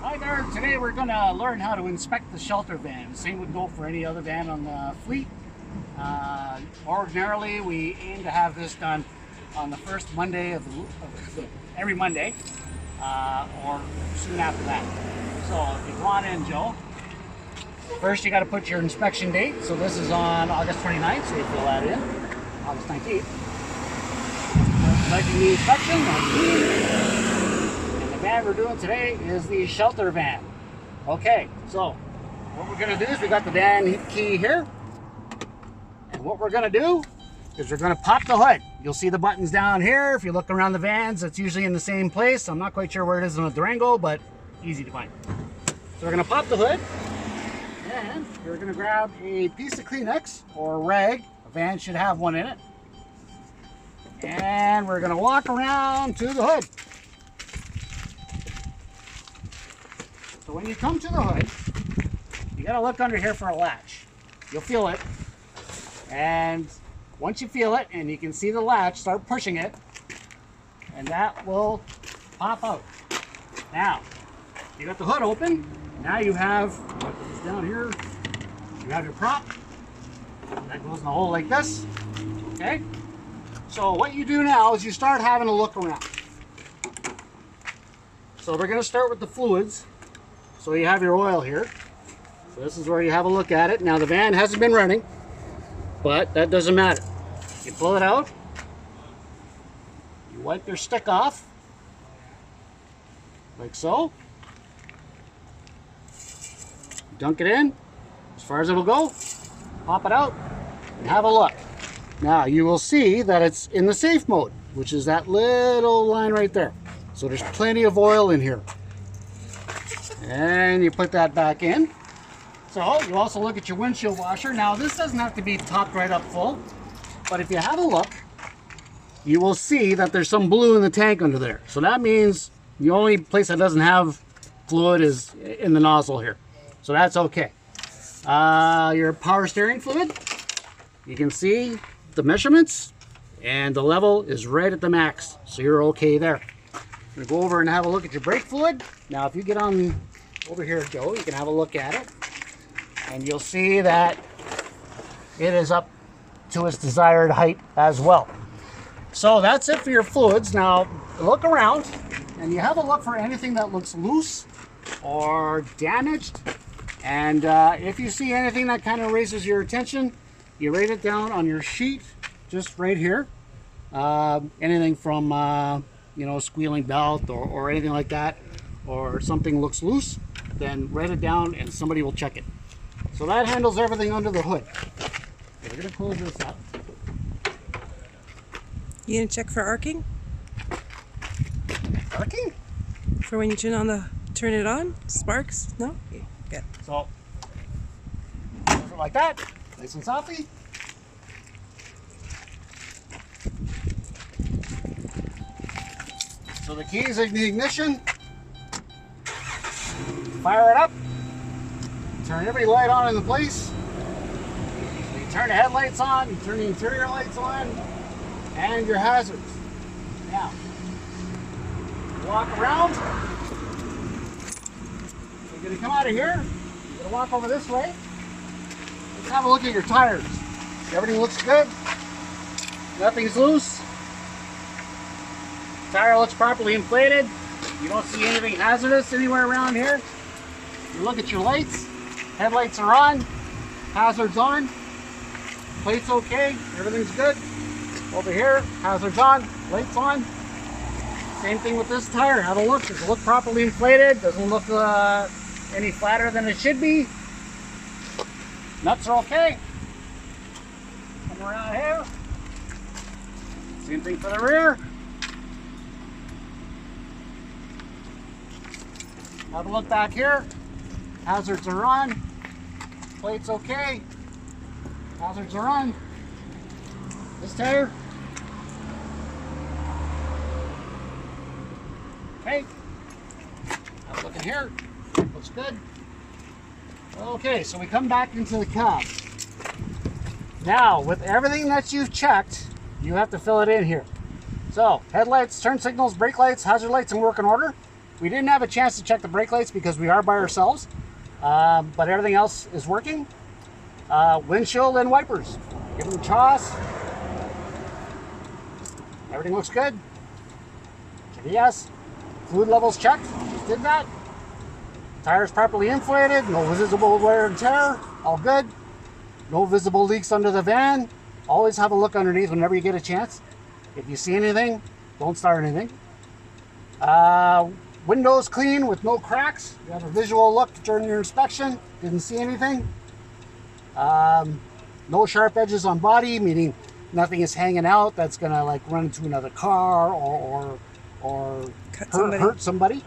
Hi there, today we're going to learn how to inspect the shelter van. The same would go for any other van on the fleet. Ordinarily, we aim to have this done on the first Monday of every Monday, or soon after that. So if you go on in, Joe, first you got to put your inspection date. So this is on August 29th, so you fill that in, August 19th. Selecting the inspection, that's me. The van we're doing today is the shelter van. Okay, so what we're going to do is we got the van key here. And what we're going to do is we're going to pop the hood. You'll see the buttons down here. If you look around the vans, it's usually in the same place. I'm not quite sure where it is on a Durango, but easy to find. So we're going to pop the hood. And we're going to grab a piece of Kleenex or a rag. A van should have one in it. And we're going to walk around to the hood. So when you come to the hood, you got to look under here for a latch. You'll feel it. And once you feel it and you can see the latch, start pushing it. And that will pop out. Now, you got the hood open. Now you have, what is down here, you have your prop. That goes in the hole like this. Okay? So what you do now is you start having a look around. So we're going to start with the fluids. So you have your oil here. So this is where you have a look at it. Now the van hasn't been running, but that doesn't matter. You pull it out. You wipe your stick off, like so. Dunk it in, as far as it'll go. Pop it out, and have a look. Now you will see that it's in the safe mode, which is that little line right there. So there's plenty of oil in here. And you put that back in. So you also look at your windshield washer. Now this doesn't have to be topped right up full, but if you have a look, you will see that there's some blue in the tank under there. So that means the only place that doesn't have fluid is in the nozzle here. So that's okay. Your power steering fluid, you can see the measurements and the level is right at the max. So you're okay there. I'm gonna go over and have a look at your brake fluid. Now if you get on over here, Joe, you can have a look at it. And you'll see that it is up to its desired height as well. So that's it for your fluids. Now look around and you have a look for anything that looks loose or damaged. And if you see anything that kind of raises your attention, you write it down on your sheet, just right here. Anything from you know, squealing belt or anything like that, or something looks loose, then write it down and somebody will check it. So that handles everything under the hood. So we're going to close this up. You gonna check for arcing? Arcing? For when you turn it on? Sparks? No? Okay, good. So, close it like that, nice and softly. So the key is in the ignition. Fire it up. Turn every light on in the place. So you turn the headlights on, you turn the interior lights on, and your hazards. Now, walk around. So you're going to come out of here. You're going to walk over this way. Let's have a look at your tires. Everything looks good. Nothing's loose. Tire looks properly inflated. You don't see anything hazardous anywhere around here. You look at your lights. Headlights are on. Hazards on. Plate's okay. Everything's good. Over here, hazards on. Lights on. Same thing with this tire. Have a look. Does it look properly inflated? Doesn't look any flatter than it should be. Nuts are okay. Come around here. Same thing for the rear. Have a look back here. Hazards are on. Plate's okay. Hazards are on. This tire. Okay. Have a look in here. Looks good. Okay, so we come back into the cab. Now, with everything that you've checked, you have to fill it in here. So, headlights, turn signals, brake lights, hazard lights in working order. We didn't have a chance to check the brake lights because we are by ourselves, but everything else is working. Windshield and wipers. Give them a toss. Everything looks good. Yes. Fluid levels checked. Just did that. Tires properly inflated. No visible wear and tear. All good. No visible leaks under the van. Always have a look underneath whenever you get a chance. If you see anything, don't start anything. Windows clean with no cracks. You have a visual look during your inspection. Didn't see anything. No sharp edges on body, meaning nothing is hanging out that's gonna like run into another car or hurt somebody.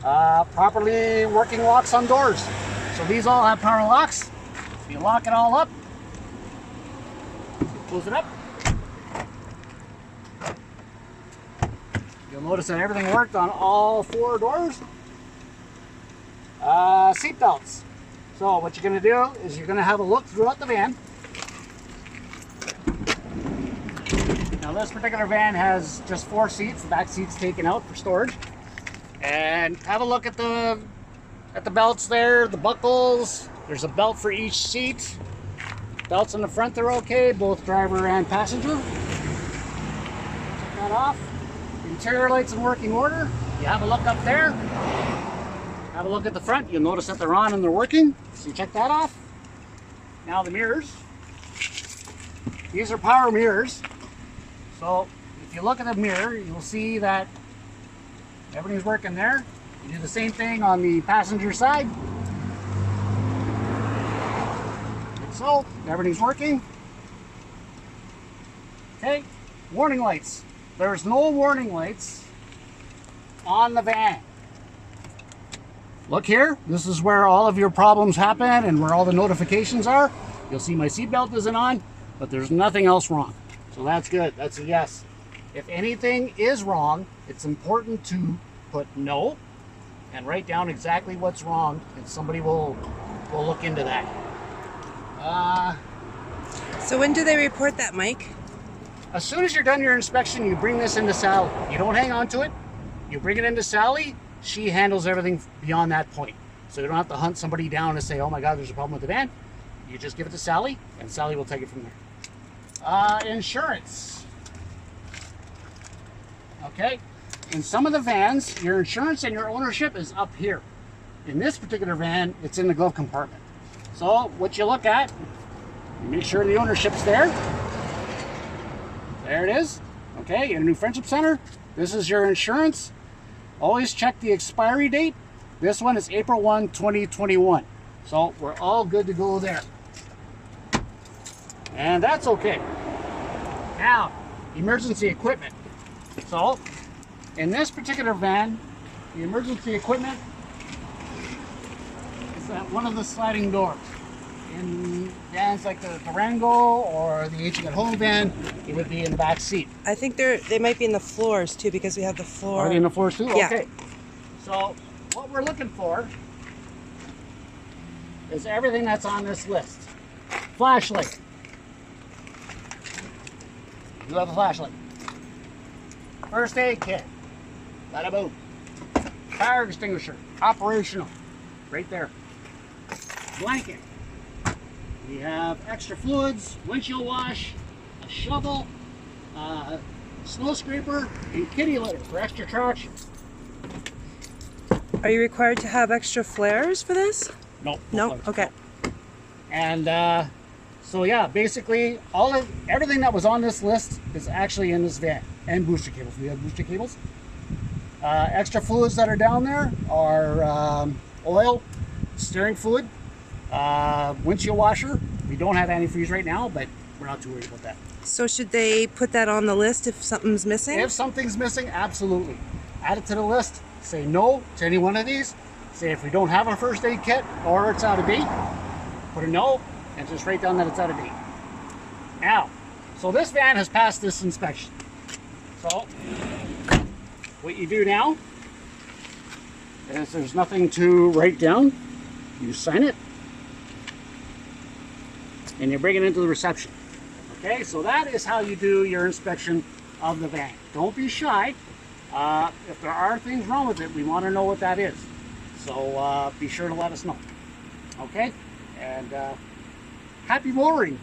Properly working locks on doors. So these all have power locks. So you lock it all up. Close it up. You'll notice that everything worked on all 4 doors. Seat belts. So what you're going to do is you're going to have a look throughout the van. Now this particular van has just 4 seats. The back seat's taken out for storage. And have a look at the belts there, the buckles. There's a belt for each seat. Belts in the front are okay, both driver and passenger. Check that off. Interior lights in working order. You have a look up there. Have a look at the front. You'll notice that they're on and they're working. So you check that off. Now the mirrors. These are power mirrors. So if you look at the mirror, you'll see that everything's working there. You do the same thing on the passenger side. Like so, everything's working. Okay, warning lights. There's no warning lights on the van. Look here, this is where all of your problems happen and where all the notifications are. You'll see my seatbelt isn't on, but there's nothing else wrong. So that's good, that's a yes. If anything is wrong, it's important to put no and write down exactly what's wrong, and somebody will look into that. So when do they report that, Mike? As soon as you're done your inspection, you bring this into Sally. You don't hang on to it. You bring it into Sally. She handles everything beyond that point. So you don't have to hunt somebody down and say, oh my God, there's a problem with the van. You just give it to Sally, and Sally will take it from there. Insurance. Okay. In some of the vans, your insurance and your ownership is up here. In this particular van, it's in the glove compartment. So what you look at, you make sure the ownership's there. There it is. Okay, your new Friendship Center. This is your insurance. Always check the expiry date. This one is April 1, 2021. So we're all good to go there. And that's okay. Now, emergency equipment. So, in this particular van, the emergency equipment is at one of the sliding doors. In vans like the Durango or the Aging at Home van, it would be in the back seat. I think they might be in the floors too, because we have the floor. Are they in the floors too? Yeah. Okay. So what we're looking for is everything that's on this list. Flashlight. You have a flashlight. First aid kit. Bada boom. Fire extinguisher. Operational. Right there. Blanket. We have extra fluids, windshield wash, a shovel, snow scraper, and kitty litter for extra traction. Are you required to have extra flares for this? Nope. No? Okay. And so yeah, basically everything that was on this list is actually in this van. And booster cables. We have booster cables. Extra fluids that are down there are oil, steering fluid, windshield washer. We don't have antifreeze right now, but we're not too worried about that. So should they put that on the list if something's missing? If something's missing, absolutely. Add it to the list. Say no to any one of these. Say if we don't have a first aid kit or it's out of date, put a no and just write down that it's out of date. Now, so this van has passed this inspection. So what you do now is there's nothing to write down. You sign it and you bring it into the reception. Okay, so that is how you do your inspection of the van. Don't be shy. If there are things wrong with it, we want to know what that is. So be sure to let us know. Okay? And happy motoring.